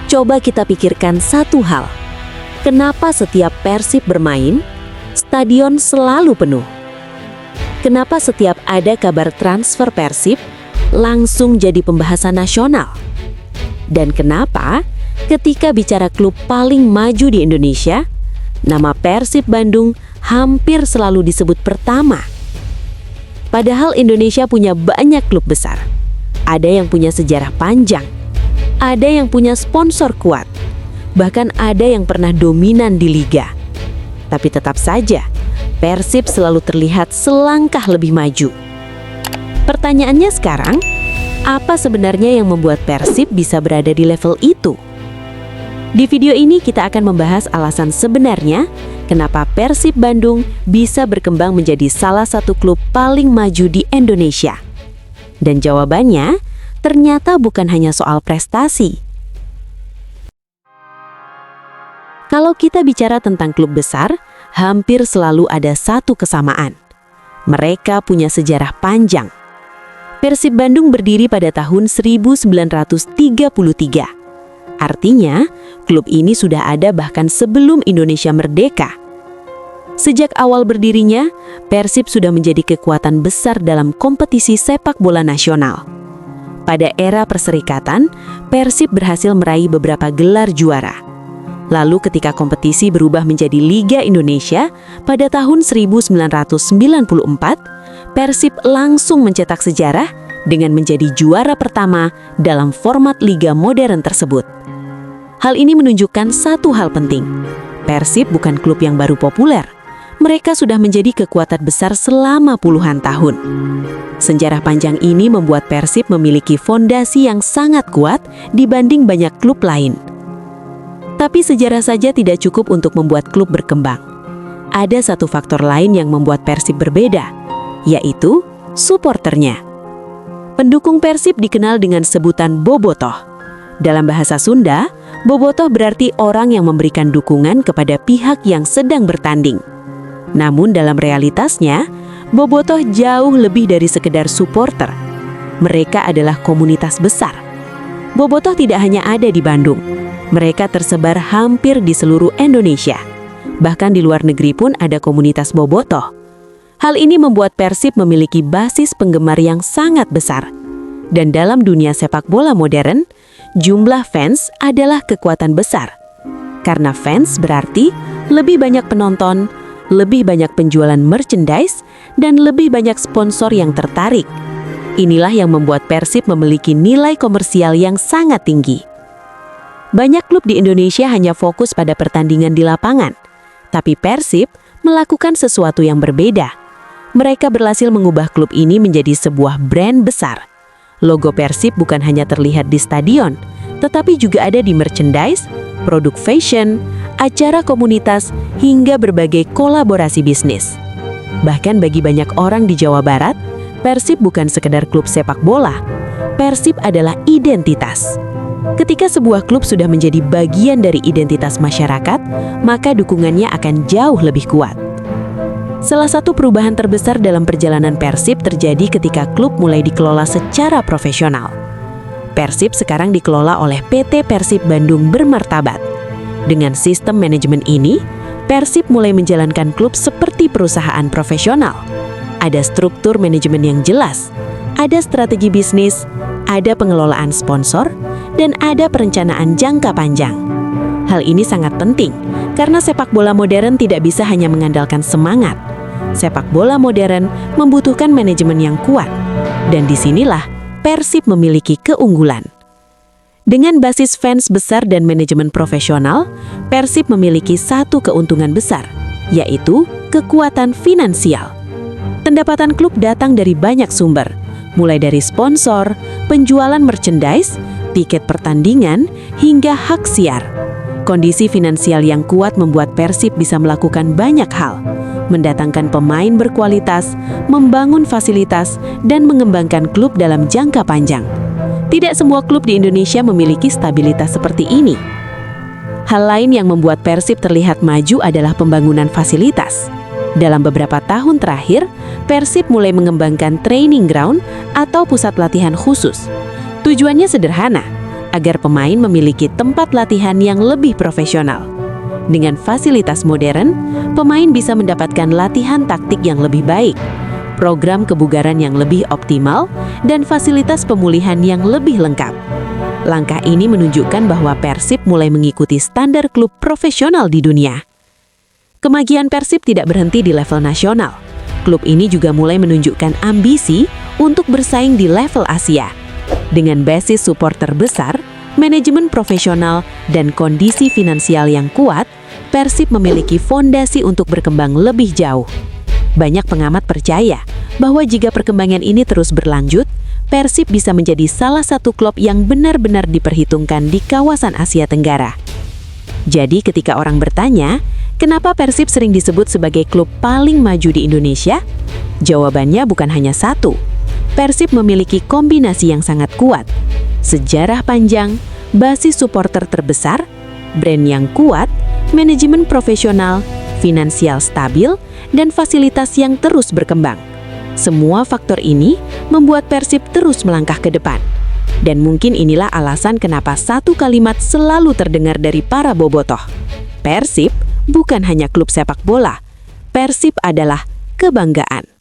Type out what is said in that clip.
Coba kita pikirkan satu hal. Kenapa setiap Persib bermain, stadion selalu penuh? Kenapa setiap ada kabar transfer Persib, langsung jadi pembahasan nasional? Dan kenapa ketika bicara klub paling maju di Indonesia, nama Persib Bandung hampir selalu disebut pertama? Padahal Indonesia punya banyak klub besar. Ada yang punya sejarah panjang, ada yang punya sponsor kuat, bahkan ada yang pernah dominan di liga. Tapi tetap saja, Persib selalu terlihat selangkah lebih maju. Pertanyaannya sekarang, apa sebenarnya yang membuat Persib bisa berada di level itu? Di video ini kita akan membahas alasan sebenarnya kenapa Persib Bandung bisa berkembang menjadi salah satu klub paling maju di Indonesia. Dan jawabannya ternyata bukan hanya soal prestasi. Kalau kita bicara tentang klub besar, hampir selalu ada satu kesamaan. Mereka punya sejarah panjang. Persib Bandung berdiri pada tahun 1933. Artinya, klub ini sudah ada bahkan sebelum Indonesia merdeka. Sejak awal berdirinya, Persib sudah menjadi kekuatan besar dalam kompetisi sepak bola nasional. Pada era perserikatan, Persib berhasil meraih beberapa gelar juara. Lalu ketika kompetisi berubah menjadi Liga Indonesia pada tahun 1994, Persib langsung mencetak sejarah dengan menjadi juara pertama dalam format liga modern tersebut. Hal ini menunjukkan satu hal penting. Persib bukan klub yang baru populer. Mereka sudah menjadi kekuatan besar selama puluhan tahun. Sejarah panjang ini membuat Persib memiliki fondasi yang sangat kuat dibanding banyak klub lain. Tapi sejarah saja tidak cukup untuk membuat klub berkembang. Ada satu faktor lain yang membuat Persib berbeda, yaitu suporternya. Pendukung Persib dikenal dengan sebutan bobotoh. Dalam bahasa Sunda, bobotoh berarti orang yang memberikan dukungan kepada pihak yang sedang bertanding. Namun dalam realitasnya, bobotoh jauh lebih dari sekedar supporter. Mereka adalah komunitas besar. Bobotoh tidak hanya ada di Bandung. Mereka tersebar hampir di seluruh Indonesia. Bahkan di luar negeri pun ada komunitas bobotoh. Hal ini membuat Persib memiliki basis penggemar yang sangat besar. Dan dalam dunia sepak bola modern, jumlah fans adalah kekuatan besar. Karena fans berarti lebih banyak penonton, lebih banyak penjualan merchandise, dan lebih banyak sponsor yang tertarik. Inilah yang membuat Persib memiliki nilai komersial yang sangat tinggi. Banyak klub di Indonesia hanya fokus pada pertandingan di lapangan. Tapi Persib melakukan sesuatu yang berbeda. Mereka berhasil mengubah klub ini menjadi sebuah brand besar. Logo Persib bukan hanya terlihat di stadion, tetapi juga ada di merchandise, produk fashion, acara komunitas, hingga berbagai kolaborasi bisnis. Bahkan bagi banyak orang di Jawa Barat, Persib bukan sekedar klub sepak bola. Persib adalah identitas. Ketika sebuah klub sudah menjadi bagian dari identitas masyarakat, maka dukungannya akan jauh lebih kuat. Salah satu perubahan terbesar dalam perjalanan Persib terjadi ketika klub mulai dikelola secara profesional. Persib sekarang dikelola oleh PT Persib Bandung Bermartabat. Dengan sistem manajemen ini, Persib mulai menjalankan klub seperti perusahaan profesional. Ada struktur manajemen yang jelas, ada strategi bisnis, ada pengelolaan sponsor, dan ada perencanaan jangka panjang. Hal ini sangat penting karena sepak bola modern tidak bisa hanya mengandalkan semangat. Sepak bola modern membutuhkan manajemen yang kuat, dan disinilah Persib memiliki keunggulan. Dengan basis fans besar dan manajemen profesional, Persib memiliki satu keuntungan besar, yaitu kekuatan finansial. Pendapatan klub datang dari banyak sumber, mulai dari sponsor, penjualan merchandise, tiket pertandingan, hingga hak siar. Kondisi finansial yang kuat membuat Persib bisa melakukan banyak hal, mendatangkan pemain berkualitas, membangun fasilitas, dan mengembangkan klub dalam jangka panjang. Tidak semua klub di Indonesia memiliki stabilitas seperti ini. Hal lain yang membuat Persib terlihat maju adalah pembangunan fasilitas. Dalam beberapa tahun terakhir, Persib mulai mengembangkan training ground atau pusat latihan khusus. Tujuannya sederhana, agar pemain memiliki tempat latihan yang lebih profesional. Dengan fasilitas modern, pemain bisa mendapatkan latihan taktik yang lebih baik, program kebugaran yang lebih optimal, dan fasilitas pemulihan yang lebih lengkap. Langkah ini menunjukkan bahwa Persib mulai mengikuti standar klub profesional di dunia. Kemajuan Persib tidak berhenti di level nasional. Klub ini juga mulai menunjukkan ambisi untuk bersaing di level Asia. Dengan basis supporter besar, manajemen profesional, dan kondisi finansial yang kuat, Persib memiliki fondasi untuk berkembang lebih jauh. Banyak pengamat percaya bahwa jika perkembangan ini terus berlanjut, Persib bisa menjadi salah satu klub yang benar-benar diperhitungkan di kawasan Asia Tenggara. Jadi ketika orang bertanya, kenapa Persib sering disebut sebagai klub paling maju di Indonesia? Jawabannya bukan hanya satu. Persib memiliki kombinasi yang sangat kuat, sejarah panjang, basis supporter terbesar, brand yang kuat, manajemen profesional, finansial stabil, dan fasilitas yang terus berkembang. Semua faktor ini membuat Persib terus melangkah ke depan. Dan mungkin inilah alasan kenapa satu kalimat selalu terdengar dari para bobotoh. Persib bukan hanya klub sepak bola. Persib adalah kebanggaan.